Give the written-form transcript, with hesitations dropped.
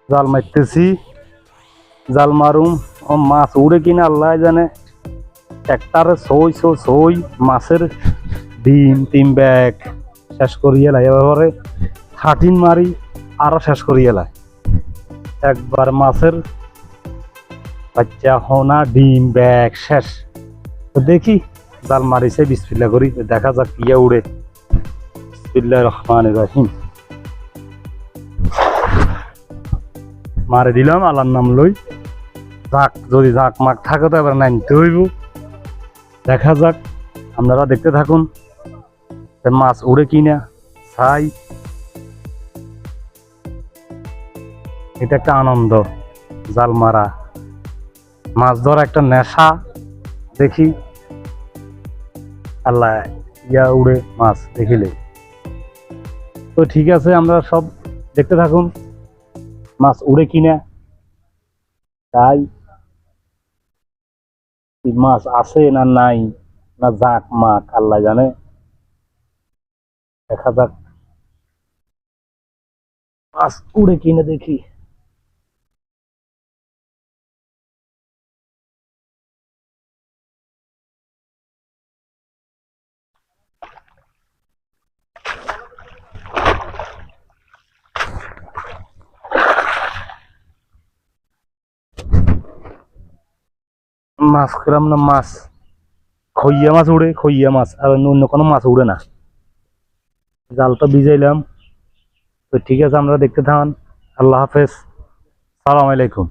জাল মারতেছি, জাল মারুম ও মাছ উড়ে কিনা আল্লাহ জানে। একটারে সই মাছের ডিম 3 ব্যাগ শেষ করিয়ে লাই। এবারে 13 মারি আরো শেষ করিয়ে লাই। একবার মাছের বাচ্চা হোনা ডিম ব্যাগ শেষ। তো দেখি জাল মারিছে, বিসমিল্লাহ করি, দেখা যাক ইয়া উড়ে। বিসমিল্লাহির রহমানির রহিম। মারে দিলাম আল্লাহর নাম লই। যাক, যদি ঝাঁক মাক থাকে তো এবার নাইতে হইব। দেখা যাক, আপনারা দেখতে থাকুন মাছ উড়ে কিনা। ছাই, এটা একটা আনন্দ, জাল মারা, মাছ ধরা একটা নেশা। দেখি আল্লাহ ইয়া উড়ে মাছ দেখিলে। তো ঠিক আছে, আমরা সব দেখতে থাকুন মাছ উড়ে কিনা। তাই মাছ আছে না নাই, না জাক মাক আল্লাহ জানে। দেখা যাক মাছ উড়ে কিনা দেখি। মাছ খেলাম না, মাছ খইয়া মাছ উড়ে, খইয়া মাছ, আর অন্য কোনো মাছ উড়ে না। জালটা ভিজাইলাম। তো ঠিক আছে, আমরা দেখতে থাকুন। আল্লাহ হাফেজ, সালাম আলাইকুম।